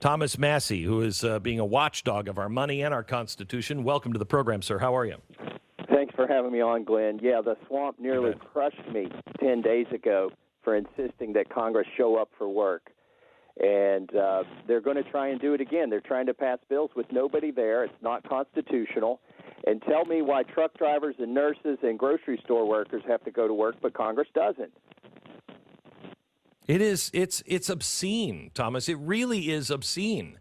Thomas Massie, who is being a watchdog of our money and our Constitution. Welcome to the program, sir. How are you? Thanks for having me on, Glenn. Yeah, the swamp nearly crushed me 10 days ago for insisting that Congress show up for work. And they're going to try and do it again. They're trying to pass bills with nobody there. It's not constitutional. And tell me why truck drivers and nurses and grocery store workers have to go to work, but Congress doesn't. It's obscene, Thomas. It really is obscene.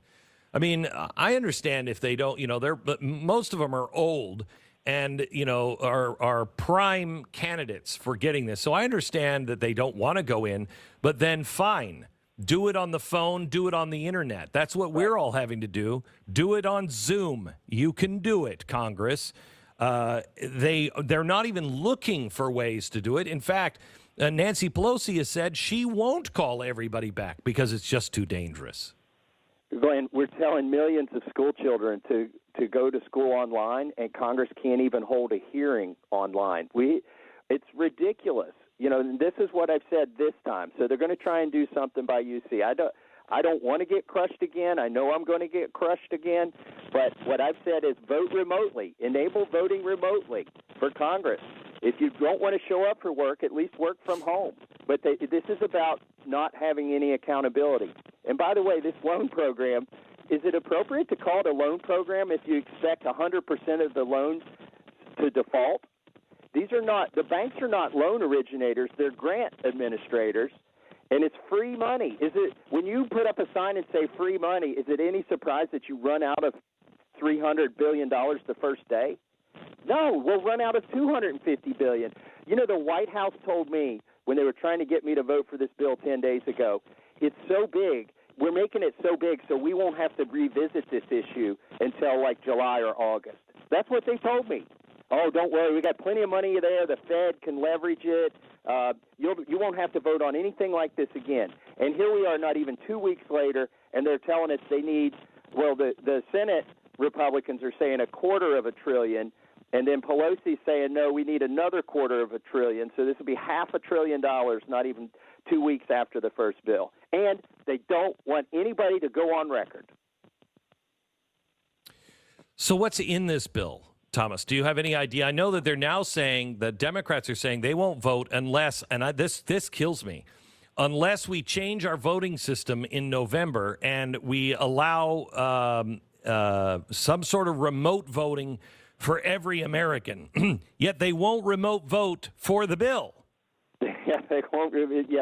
I mean, I understand if they don't, but most of them are old and, are prime candidates for getting this. So I understand that they don't want to go in, but then fine. Do it on the phone. Do it on the internet. That's what we're all having to do. Do it on Zoom. You can do it, Congress. They're not even looking for ways to do it. In fact, Nancy Pelosi has said she won't call everybody back because it's just too dangerous. Glenn, we're telling millions of school children to go to school online, and Congress can't even hold a hearing online. It's ridiculous. This is what I've said this time. So they're going to try and do something by UC. I don't want to get crushed again. I know I'm going to get crushed again. But what I've said is vote remotely. Enable voting remotely for Congress. If you don't want to show up for work, at least work from home. But this is about not having any accountability. And by the way, this loan program, is it appropriate to call it a loan program if you expect 100% of the loans to default? The banks are not loan originators, they're grant administrators, and it's free money. When you put up a sign and say free money, is it any surprise that you run out of $300 billion the first day? No, we'll run out of $250 billion. The White House told me when they were trying to get me to vote for this bill 10 days ago, it's so big, we're making it so big so we won't have to revisit this issue until like July or August. That's what they told me. Oh, don't worry, we got plenty of money there. The Fed can leverage it. You won't have to vote on anything like this again. And here we are not even 2 weeks later, and they're telling us they need, the Senate Republicans are saying $250 billion, and then Pelosi's saying, no, we need another $250 billion. So this will be $500 billion, not even 2 weeks after the first bill. And they don't want anybody to go on record. So what's in this bill? Thomas, do you have any idea? I know that they're now saying, the Democrats are saying they won't vote unless, and this kills me, unless we change our voting system in November and we allow some sort of remote voting for every American. Yet they won't remote vote for the bill. Yeah,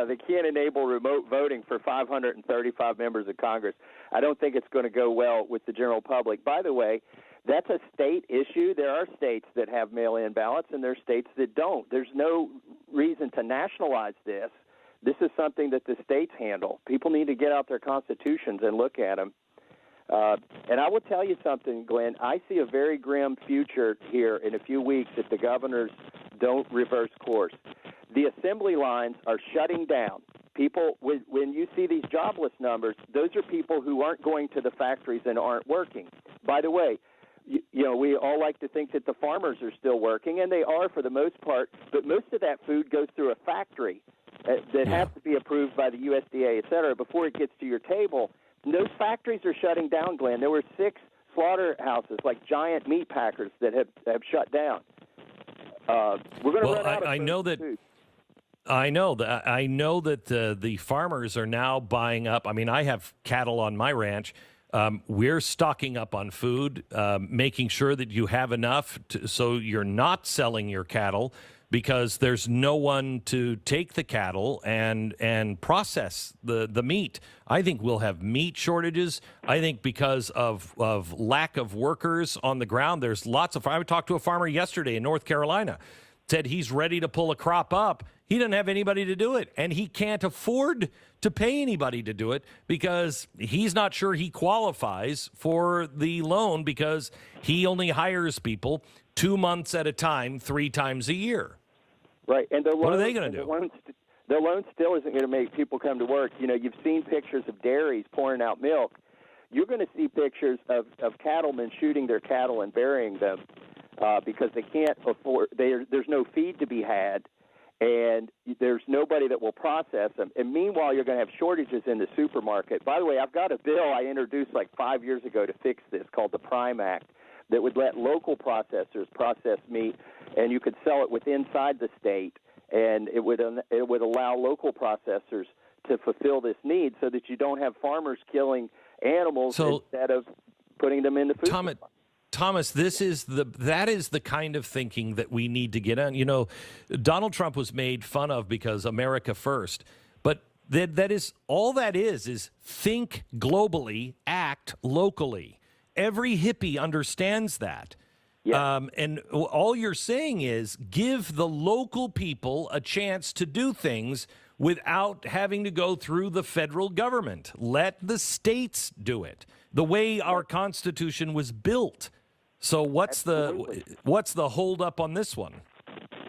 they can't enable remote voting for 535 members of Congress. I don't think it's going to go well with the general public. By the way, that's a state issue. There are states that have mail-in ballots, and there are states that don't. There's no reason to nationalize this. This is something that the states handle. People need to get out their constitutions and look at them. And I will tell you something, Glenn. I see a very grim future here in a few weeks if the governors don't reverse course. The assembly lines are shutting down. People, when you see these jobless numbers, those are people who aren't going to the factories and aren't working. By the way, we all like to think that the farmers are still working, and they are for the most part, but most of that food goes through a factory that has to be approved by the USDA, et cetera, before it gets to your table. And those factories are shutting down, Glenn. There were 6 slaughterhouses, like giant meat packers, that have shut down. We're going to run out of food. I know that the farmers are now buying up. I mean, I have cattle on my ranch. We're stocking up on food, making sure that you have enough so you're not selling your cattle because there's no one to take the cattle and process the meat. I think we'll have meat shortages. I think because of lack of workers on the ground, there's lots of. I talked to a farmer yesterday in North Carolina, said he's ready to pull a crop up. He doesn't have anybody to do it, and he can't afford to pay anybody to do it because he's not sure he qualifies for the loan because he only hires people 2 months at a time, 3 times a year. Right, and what are they going to do? The loan still isn't going to make people come to work. You've seen pictures of dairies pouring out milk. You're going to see pictures of cattlemen shooting their cattle and burying them because they can't afford. There's no feed to be had. and there's nobody that will process them. And meanwhile, you're going to have shortages in the supermarket. By the way, I've got a bill I introduced like 5 years ago to fix this called the Prime Act that would let local processors process meat, and you could sell it inside the state, and it would allow local processors to fulfill this need so that you don't have farmers killing animals instead of putting them in the food. Thomas, that is the kind of thinking that we need to get on. You know, Donald Trump was made fun of because America first, but that is all that is think globally, act locally. Every hippie understands that. Yeah. And all you're saying is give the local people a chance to do things without having to go through the federal government. Let the states do it the way our Constitution was built. So what's the hold up on this one?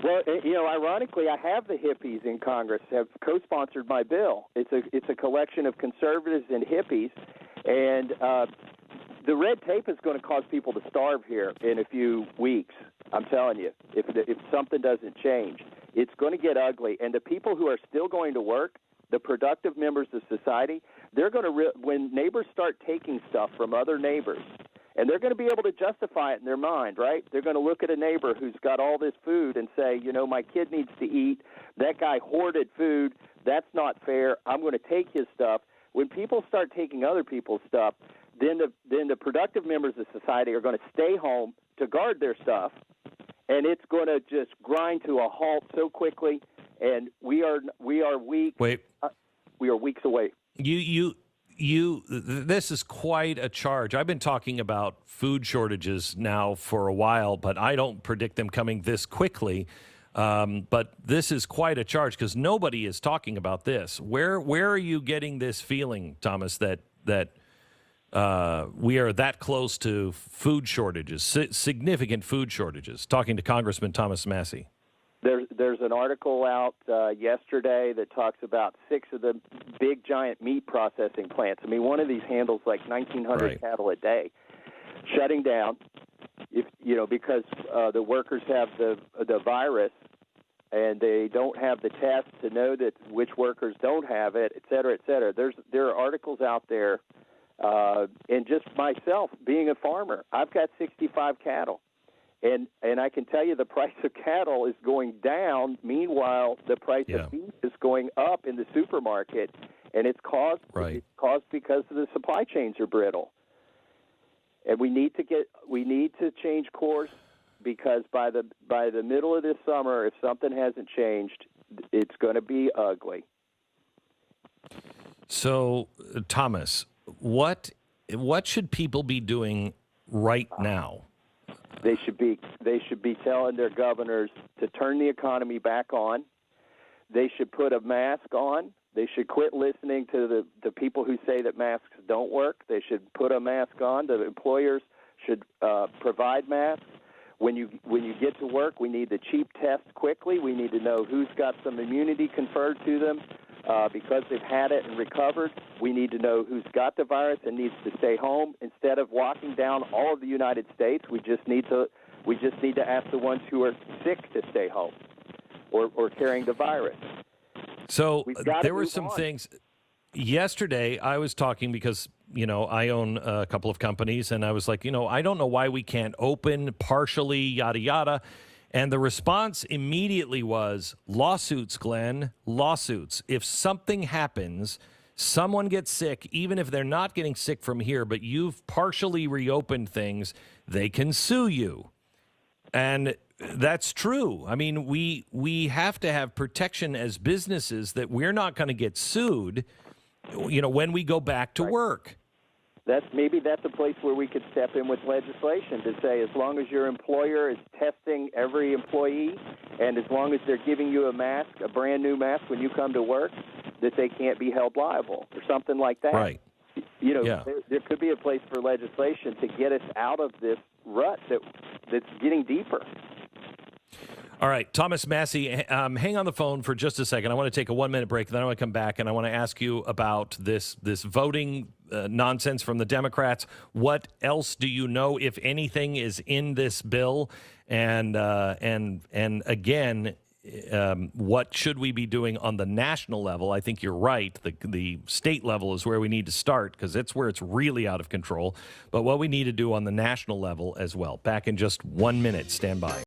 Well, you know, ironically, I have the hippies in Congress have co-sponsored my bill. It's a collection of conservatives and hippies, and the red tape is going to cause people to starve here in a few weeks. I'm telling you, if something doesn't change, it's going to get ugly. And the people who are still going to work, the productive members of society, they're going to when neighbors start taking stuff from other neighbors. And they're going to be able to justify it in their mind, right? They're going to look at a neighbor who's got all this food and say, you know, my kid needs to eat. That guy hoarded food. That's not fair. I'm going to take his stuff. When people start taking other people's stuff, then the productive members of society are going to stay home to guard their stuff, and it's going to just grind to a halt so quickly. And we are weak. Wait, we are weeks away. This is quite a charge. I've been talking about food shortages now for a while, but I don't predict them coming this quickly. But this is quite a charge because nobody is talking about this. Where are you getting this feeling, Thomas, that we are that close to food shortages, significant food shortages? Talking to Congressman Thomas Massie. There's an article out yesterday that talks about 6 of the big giant meat processing plants. I mean, one of these handles like 1,900 cattle a day, shutting down. Because the workers have the virus, and they don't have the test to know that which workers don't have it, et cetera, et cetera. There are articles out there, and just myself being a farmer, I've got 65 cattle. And I can tell you the price of cattle is going down. Meanwhile, the price of beef is going up in the supermarket, and it's caused because the supply chains are brittle. And we need to change course, because by the middle of this summer, if something hasn't changed, it's going to be ugly. So, Thomas, what should people be doing right now? They should be telling their governors to turn the economy back on. They should put a mask on. They should quit listening to the people who say that masks don't work. They should put a mask on. The employers should provide masks. When you get to work, we need the cheap test quickly. We need to know who's got some immunity conferred to them because they've had it and recovered. We need to know who's got the virus and needs to stay home. Instead of locking down all of the United States, we just need to ask the ones who are sick to stay home or carrying the virus. So there were some things. Yesterday, I was talking because, I own a couple of companies, and I was like, I don't know why we can't open partially, yada, yada. And the response immediately was lawsuits, Glenn, lawsuits. If something happens, someone gets sick, even if they're not getting sick from here, but you've partially reopened things, they can sue you. And that's true. I mean, we have to have protection as businesses that we're not going to get sued, when we go back to work. That's a place where we could step in with legislation to say, as long as your employer is testing every employee, and as long as they're giving you a brand new mask when you come to work, that they can't be held liable or something like that. Right. There could be a place for legislation to get us out of this rut that's getting deeper. All right, Thomas Massie, hang on the phone for just a second. I want to take a 1-minute break, then I want to come back, and I want to ask you about this voting nonsense from the Democrats. What else do you know, if anything, is in this bill? And again, what should we be doing on the national level? I think you're right. The state level is where we need to start because it's where it's really out of control. But what we need to do on the national level as well. Back in just 1 minute. Stand by.